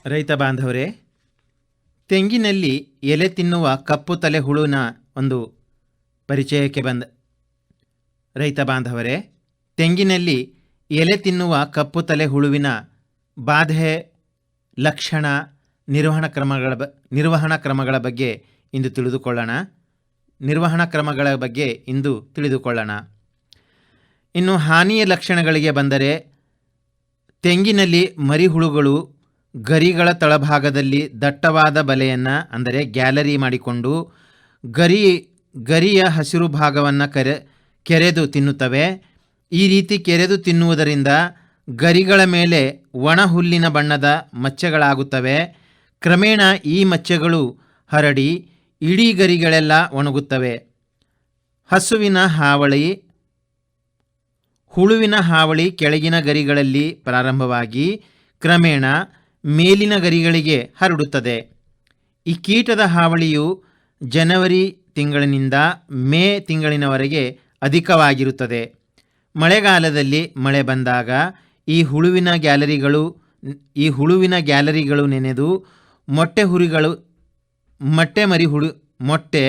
ರೈತ ಬಾಂಧವರೇ, ತೆಂಗಿನಲ್ಲಿ ಎಲೆ ತಿನ್ನುವ ಕಪ್ಪು ತಲೆ ಹುಳುವಿನ ಒಂದು ಪರಿಚಯಕ್ಕೆ ರೈತ ಬಾಂಧವರೇ, ತೆಂಗಿನಲ್ಲಿ ಎಲೆ ತಿನ್ನುವ ಕಪ್ಪು ತಲೆ ಹುಳುವಿನ ಬಾಧೆ, ಲಕ್ಷಣ, ನಿರ್ವಹಣಾ ಕ್ರಮಗಳ ಬಗ್ಗೆ ಇಂದು ತಿಳಿದುಕೊಳ್ಳೋಣ. ಇನ್ನು ಹಾನಿಯ ಲಕ್ಷಣಗಳಿಗೆ ಬಂದರೆ, ತೆಂಗಿನಲ್ಲಿ ಮರಿಹುಳುಗಳು ಗರಿಗಳ ತಳಭಾಗದಲ್ಲಿ ದಟ್ಟವಾದ ಬಲೆಯನ್ನು ಅಂದರೆ ಗ್ಯಾಲರಿ ಮಾಡಿಕೊಂಡು ಗರಿಯ ಹಸಿರು ಭಾಗವನ್ನು ಕೆರೆದು ತಿನ್ನುತ್ತವೆ. ಈ ರೀತಿ ಕೆರೆದು ತಿನ್ನುವುದರಿಂದ ಗರಿಗಳ ಮೇಲೆ ಒಣ ಹುಲ್ಲಿನ ಬಣ್ಣದ ಮಚ್ಚೆಗಳಾಗುತ್ತವೆ. ಕ್ರಮೇಣ ಈ ಮಚ್ಚೆಗಳು ಹರಡಿ ಇಡೀ ಗರಿಗಳೆಲ್ಲ ಒಣಗುತ್ತವೆ. ಹುಳುವಿನ ಹಾವಳಿ ಕೆಳಗಿನ ಗರಿಗಳಲ್ಲಿ ಪ್ರಾರಂಭವಾಗಿ ಕ್ರಮೇಣ ಮೇಲಿನ ಗರಿಗಳಿಗೆ ಹರಡುತ್ತದೆ. ಈ ಕೀಟದ ಹಾವಳಿಯು ಜನವರಿ ತಿಂಗಳಿನಿಂದ ಮೇ ತಿಂಗಳಿನವರೆಗೆ ಅಧಿಕವಾಗಿರುತ್ತದೆ. ಮಳೆಗಾಲದಲ್ಲಿ ಮಳೆ ಬಂದಾಗ ಈ ಹುಳುವಿನ ಗ್ಯಾಲರಿಗಳು ನೆನೆದು ಮೊಟ್ಟೆ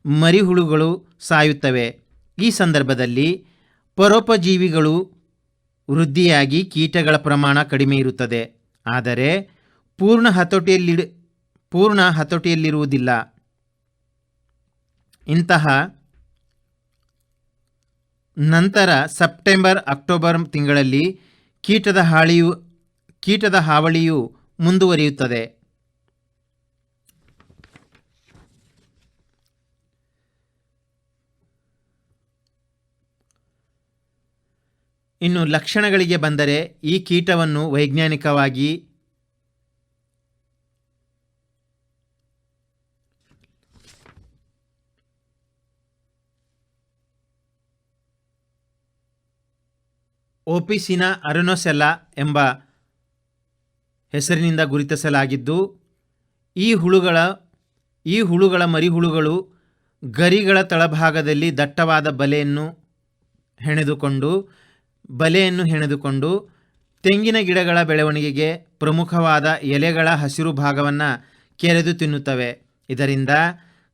ಮರಿಹುಳುಗಳು ಸಾಯುತ್ತವೆ. ಈ ಸಂದರ್ಭದಲ್ಲಿ ಪರೋಪಜೀವಿಗಳು ವೃದ್ಧಿಯಾಗಿ ಕೀಟಗಳ ಪ್ರಮಾಣ ಕಡಿಮೆ ಇರುತ್ತದೆ. ಆದರೆ ಪೂರ್ಣ ಹತೋಟಿಯಲ್ಲಿರುವುದಿಲ್ಲ. ನಂತರ ಸೆಪ್ಟೆಂಬರ್ ಅಕ್ಟೋಬರ್ ತಿಂಗಳಲ್ಲಿ ಕೀಟದ ಹಾವಳಿಯು ಮುಂದುವರಿಯುತ್ತದೆ. ಇನ್ನು ಲಕ್ಷಣಗಳಿಗೆ ಬಂದರೆ, ಈ ಕೀಟವನ್ನು ವೈಜ್ಞಾನಿಕವಾಗಿ ಓಪಿಸಿನಾ ಅರುನೊಸೆಲ್ಲಾ ಎಂಬ ಹೆಸರಿನಿಂದ ಗುರುತಿಸಲಾಗಿದ್ದು, ಈ ಹುಳುಗಳ ಮರಿಹುಳುಗಳು ಗರಿಗಳ ತಳಭಾಗದಲ್ಲಿ ದಟ್ಟವಾದ ಬಲೆಯನ್ನು ಹೆಣೆದುಕೊಂಡು ತೆಂಗಿನ ಗಿಡಗಳ ಬೆಳವಣಿಗೆಗೆ ಪ್ರಮುಖವಾದ ಎಲೆಗಳ ಹಸಿರು ಭಾಗವನ್ನು ಕೆರೆದು ತಿನ್ನುತ್ತವೆ. ಇದರಿಂದ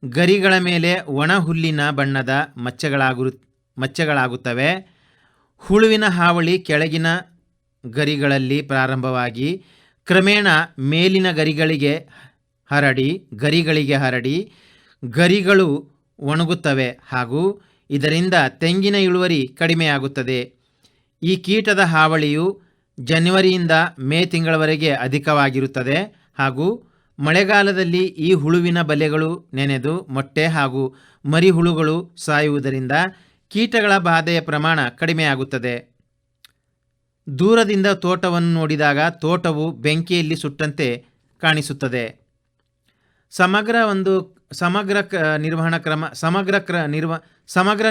ಗರಿಗಳ ಮೇಲೆ ಒಣ ಹುಲ್ಲಿನ ಬಣ್ಣದ ಮಚ್ಚೆಗಳಾಗುತ್ತವೆ. ಹುಳುವಿನ ಹಾವಳಿ ಕೆಳಗಿನ ಗರಿಗಳಲ್ಲಿ ಪ್ರಾರಂಭವಾಗಿ ಕ್ರಮೇಣ ಮೇಲಿನ ಗರಿಗಳಿಗೆ ಹರಡಿ ಗರಿಗಳು ಒಣಗುತ್ತವೆ ಹಾಗೂ ಇದರಿಂದ ತೆಂಗಿನ ಇಳುವರಿ ಕಡಿಮೆಯಾಗುತ್ತದೆ. ಈ ಕೀಟದ ಹಾವಳಿಯು ಜನವರಿಯಿಂದ ಮೇ ತಿಂಗಳವರೆಗೆ ಅಧಿಕವಾಗಿರುತ್ತದೆ ಹಾಗೂ ಮಳೆಗಾಲದಲ್ಲಿ ಈ ಹುಳುವಿನ ಬಲೆಗಳು ನೆನೆದು ಮೊಟ್ಟೆ ಹಾಗೂ ಮರಿಹುಳುಗಳು ಸಾಯುವುದರಿಂದ ಕೀಟಗಳ ಬಾಧೆಯ ಪ್ರಮಾಣ ಕಡಿಮೆಯಾಗುತ್ತದೆ. ದೂರದಿಂದ ತೋಟವನ್ನು ನೋಡಿದಾಗ ತೋಟವು ಬೆಂಕಿಯಲ್ಲಿ ಸುಟ್ಟಂತೆ ಕಾಣಿಸುತ್ತದೆ. ಸಮಗ್ರ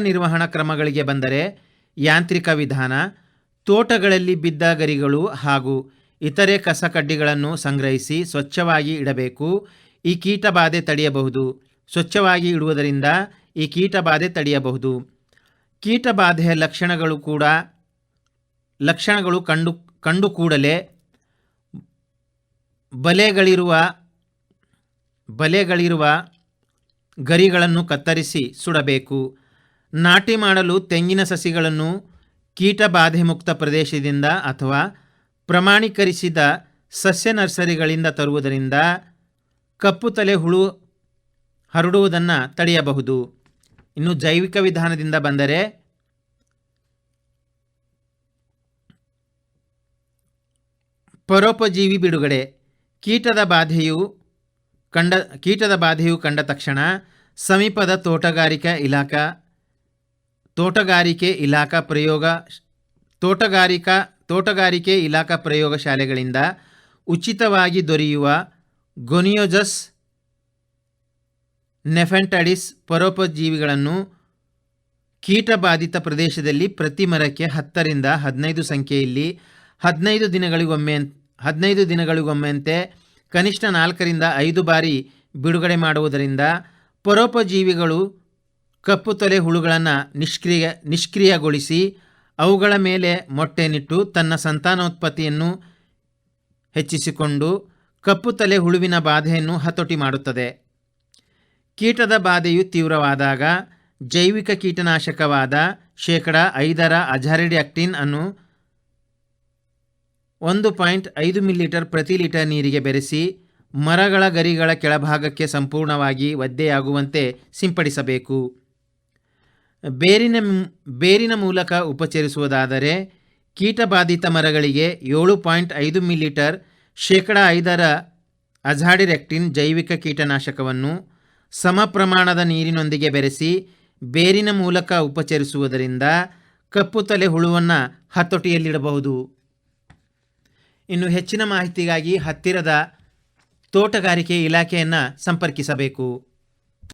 ನಿರ್ವಹಣಾ ಕ್ರಮಗಳಿಗೆ ಬಂದರೆ, ಯಾಂತ್ರಿಕ ವಿಧಾನ, ತೋಟಗಳಲ್ಲಿ ಬಿದ್ದ ಗರಿಗಳು ಹಾಗೂ ಇತರೆ ಕಸಕಡ್ಡಿಗಳನ್ನು ಸಂಗ್ರಹಿಸಿ ಸ್ವಚ್ಛವಾಗಿ ಇಡಬೇಕು. ಈ ಕೀಟಬಾಧೆ ತಡೆಯಬಹುದು. ಸ್ವಚ್ಛವಾಗಿ ಇಡುವುದರಿಂದ ಈ ಕೀಟಬಾಧೆ ತಡೆಯಬಹುದು. ಕೀಟಬಾಧೆಯ ಲಕ್ಷಣಗಳು ಕಂಡು ಕೂಡಲೇ ಬಲೆಗಳಿರುವ ಗರಿಗಳನ್ನು ಕತ್ತರಿಸಿ ಸುಡಬೇಕು. ನಾಟಿ ಮಾಡಲು ತೆಂಗಿನ ಸಸಿಗಳನ್ನು ಕೀಟಬಾಧೆ ಮುಕ್ತ ಪ್ರದೇಶದಿಂದ ಅಥವಾ ಪ್ರಮಾಣೀಕರಿಸಿದ ಸಸ್ಯ ನರ್ಸರಿಗಳಿಂದ ತರುವುದರಿಂದ ಕಪ್ಪು ತಲೆ ಹುಳು ಹರಡುವುದನ್ನು ತಡೆಯಬಹುದು. ಇನ್ನು ಜೈವಿಕ ವಿಧಾನದಿಂದ ಬಂದರೆ, ಪರೋಪಜೀವಿ ಬಿಡುಗಡೆ. ಕೀಟದ ಬಾಧೆಯು ಕಂಡ ತಕ್ಷಣ ಸಮೀಪದ ತೋಟಗಾರಿಕೆ ಇಲಾಖಾ ಪ್ರಯೋಗ ಶಾಲೆಗಳಿಂದ ಉಚಿತವಾಗಿ ದೊರೆಯುವ ಗೊನಿಯೋಜಸ್ ನೆಫೆಂಟಡಿಸ್ ಪರೋಪಜೀವಿಗಳನ್ನು ಕೀಟಬಾಧಿತ ಪ್ರದೇಶದಲ್ಲಿ ಪ್ರತಿ ಮರಕ್ಕೆ 10 ರಿಂದ 15 ಸಂಖ್ಯೆಯಲ್ಲಿ 15 ದಿನಗಳಿಗೊಮ್ಮೆಂತೆ ಕನಿಷ್ಠ 4 ರಿಂದ 5 ಬಾರಿ ಬಿಡುಗಡೆ ಮಾಡುವುದರಿಂದ ಪರೋಪಜೀವಿಗಳು ಕಪ್ಪು ತಲೆ ಹುಳುಗಳನ್ನು ನಿಷ್ಕ್ರಿಯಗೊಳಿಸಿ ಅವುಗಳ ಮೇಲೆ ಮೊಟ್ಟೆನಿಟ್ಟು ತನ್ನ ಸಂತಾನೋತ್ಪತ್ತಿಯನ್ನು ಹೆಚ್ಚಿಸಿಕೊಂಡು ಕಪ್ಪು ತಲೆ ಹುಳುವಿನ ಬಾಧೆಯನ್ನು ಹತೋಟಿ ಮಾಡುತ್ತದೆ. ಕೀಟದ ಬಾಧೆಯು ತೀವ್ರವಾದಾಗ ಜೈವಿಕ ಕೀಟನಾಶಕವಾದ 5% ಅಜಾಡಿರಕ್ಟಿನ್ ಅನ್ನು 1.5 ಮಿಲಿಲೀಟರ್ ಪ್ರತಿ ಲೀಟರ್ ನೀರಿಗೆ ಬೆರೆಸಿ ಮರಗಳ ಗರಿಗಳ ಕೆಳಭಾಗಕ್ಕೆ ಸಂಪೂರ್ಣವಾಗಿ ಒದ್ದೆಯಾಗುವಂತೆ ಸಿಂಪಡಿಸಬೇಕು. ಬೇರಿನ ಮೂಲಕ ಉಪಚರಿಸುವುದಾದರೆ ಕೀಟಬಾಧಿತ ಮರಗಳಿಗೆ 7.5 ಮಿಲಿಲೀಟರ್ 5% ಅಜಾಡಿರಕ್ಟಿನ್ ಜೈವಿಕ ಕೀಟನಾಶಕವನ್ನು ಸಮ ಪ್ರಮಾಣದ ನೀರಿನೊಂದಿಗೆ ಬೆರೆಸಿ ಬೇರಿನ ಮೂಲಕ ಉಪಚರಿಸುವುದರಿಂದ ಕಪ್ಪು ತಲೆ ಹುಳುವನ್ನು ಹತೋಟಿಯಲ್ಲಿಡಬಹುದು. ಇನ್ನು ಹೆಚ್ಚಿನ ಮಾಹಿತಿಗಾಗಿ ಹತ್ತಿರದ ತೋಟಗಾರಿಕೆ ಇಲಾಖೆಯನ್ನು ಸಂಪರ್ಕಿಸಬೇಕು.